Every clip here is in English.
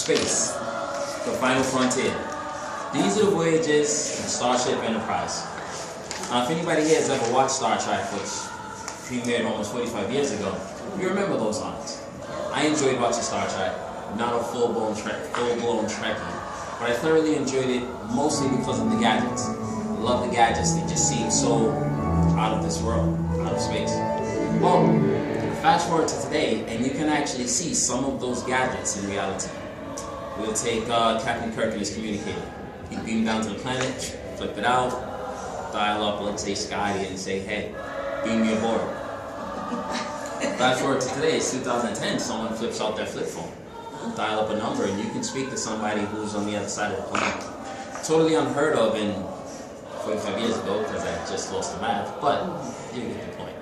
Space, the final frontier. These are the voyages of Starship Enterprise. Now, if anybody here has ever watched Star Trek, which premiered almost 45 years ago, you remember those lines. I enjoyed watching Star Trek, not a full-blown Trekkie, but I thoroughly enjoyed it mostly because of the gadgets. I love the gadgets, they just seem so out of this world, out of space. Well, fast forward to today, and you can actually see some of those gadgets in reality. We'll take Captain Kirk and his communicator. He'd beam down to the planet, flip it out, dial up, let's say Scotty, and say, hey, beam me aboard. Fast forward to today, it's 2010, someone flips out their flip phone. Dial up a number, and you can speak to somebody who's on the other side of the planet. Totally unheard of in 45 years ago, because I just lost the math, but you get the point.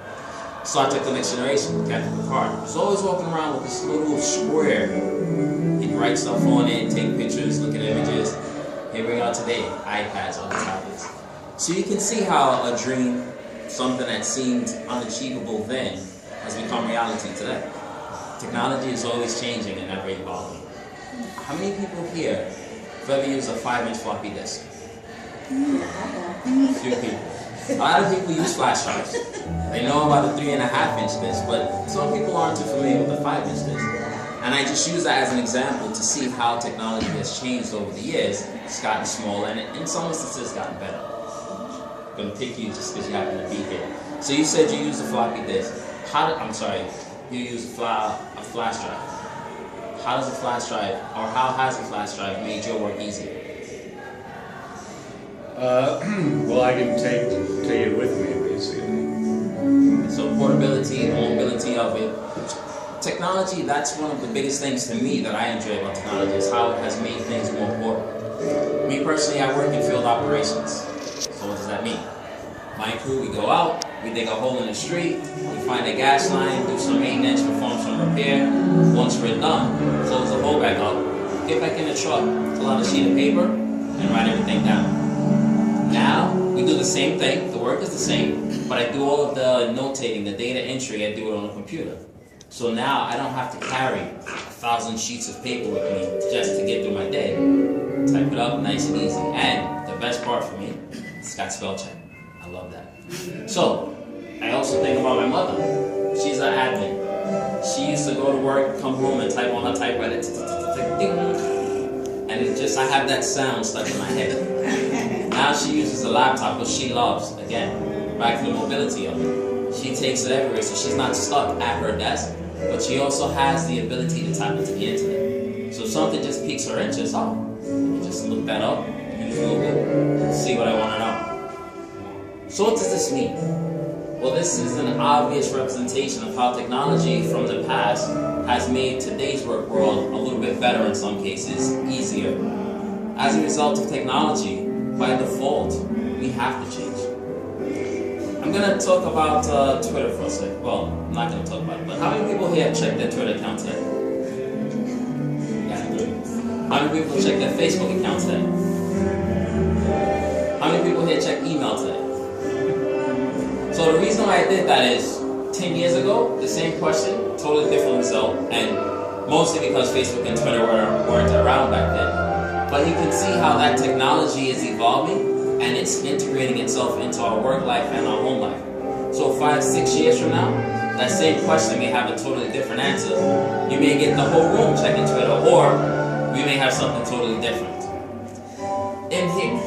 Star Trek The Next Generation, Captain Picard was always walking around with this little square. He'd write stuff on it, take pictures, look at images. Here we are today, iPads, other tablets. So you can see how a dream, something that seemed unachievable then, has become reality today. Technology is always changing and ever evolving. How many people here have ever used a 5-inch floppy disk? A few people. A lot of people use flash drives. They know about the 3.5-inch disc, but some people aren't too familiar with the 5-inch disc. And I just use that as an example to see how technology has changed over the years. It's gotten smaller, and in some instances, it's gotten better. I'm going to pick you just because you happen to be here. So you said you use a floppy disk. You use a flash drive. How does a flash drive, or how has a flash drive made your work easier? Well, I can take it with me, basically. So portability, mobility of it. Technology, that's one of the biggest things to me that I enjoy about technology, is how it has made things more portable. Me personally, I work in field operations. So what does that mean? My crew, we go out, we dig a hole in the street, we find a gas line, do some maintenance, perform some repair. Once we're done, close the hole back up, get back in the truck, pull out a sheet of paper, and write everything down. Now, we do the same thing, the work is the same, but I do all of the notating, the data entry, I do it on the computer. So now I don't have to carry 1,000 sheets of paper with me just to get through my day. Type it up nice and easy. And the best part for me, it's got spell check. I love that. So, I also think about my mother. She's an admin. She used to go to work, come home, and type on her typewriter. And it just, I have that sound stuck in my head. Now she uses a laptop, which she loves. Again, back to the mobility of it. She takes it everywhere, so she's not stuck at her desk, but she also has the ability to tap into the internet. So if something just piques her interest, just look that up, use Google, see what I want to know. So what does this mean? Well, this is an obvious representation of how technology from the past has made today's work world a little bit better in some cases, easier. As a result of technology, by default, we have to change. I'm going to talk about Twitter for a sec. Well, I'm not going to talk about it, but how many people here have checked their Twitter account today? Yeah, good. How many people check their Facebook account today? How many people here check email today? So the reason why I did that is, 10 years ago, the same question, totally different result, and mostly because Facebook and Twitter weren't around back then. But you can see how that technology is evolving, and it's integrating itself into our work life and our home life. So 5-6 years from now, that same question may have a totally different answer. You may get the whole room checking Twitter, or we may have something totally different.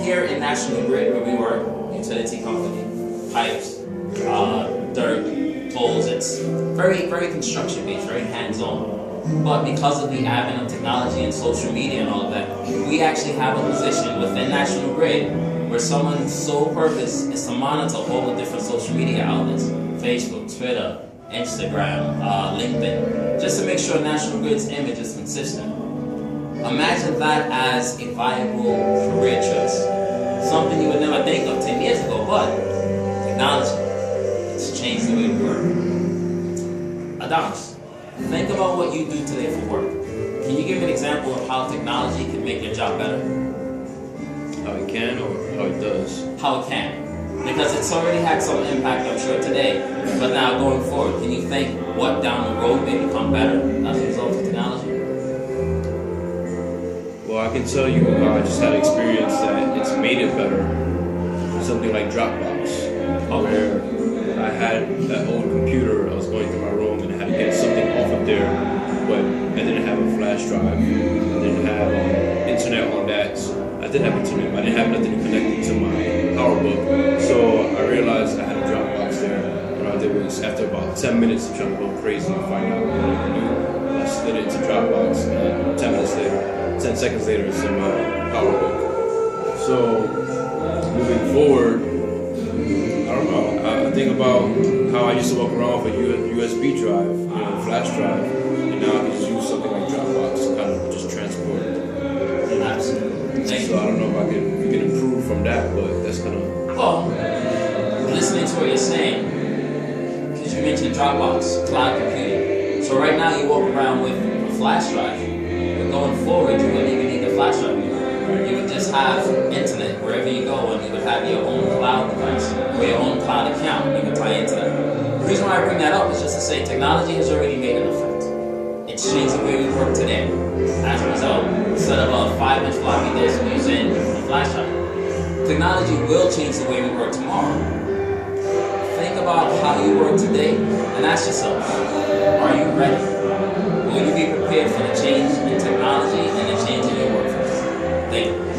Here in National Grid, where we work, utility company, pipes, dirt, tolls, it's very, very construction-based, very hands-on. But because of the advent of technology and social media and all of that, we actually have a position within National Grid where someone's sole purpose is to monitor all the different social media outlets, Facebook, Twitter, Instagram, LinkedIn, just to make sure National Grid's image is consistent. Imagine that as a viable career choice. Something you would never think of 10 years ago, but technology, it's changed the way we work. Adonis, think about what you do today for work. Can you give me an example of how technology can make your job better? How it can or how it does? How it can. Because it's already had some impact, I'm sure, today. But now going forward, can you think what down the road may become better as a result of technology? I can tell you how I just had experience that it's made it better. Something like Dropbox, where I had that old computer, I was going through my room and I had to get something off of there, but I didn't have a flash drive, I didn't have internet on that. I did have internet, but I didn't have nothing to connect it to my PowerBook. So I realized I had a Dropbox there. What I did was, after about 10 minutes of trying to go crazy and find out what I could do, I slid it to Dropbox, and 10 seconds later, it's in my PowerBook. So, moving forward, I don't know, I think about how I used to walk around with a USB drive, flash drive, and now I can just use something like Dropbox to kind of just transport it. So I don't know if we can improve from that, but that's kind of... Well, listening to what you're saying, because you mentioned Dropbox, cloud computing. So right now you walk around with a flash drive, but going forward you wouldn't even need a flash drive anymore. You would just have internet wherever you go, and you would have your own cloud device or your own cloud account. You can tie into that. The reason why I bring that up is just to say technology has already made an effect. It's changed the way we work today. As a result, instead of a 5-inch floppy disk, we're using a flash drive. Technology will change the way we work tomorrow. Think about how you work today and ask yourself, are you ready? Will you be prepared for the change in technology and the change in your workforce? Thank you.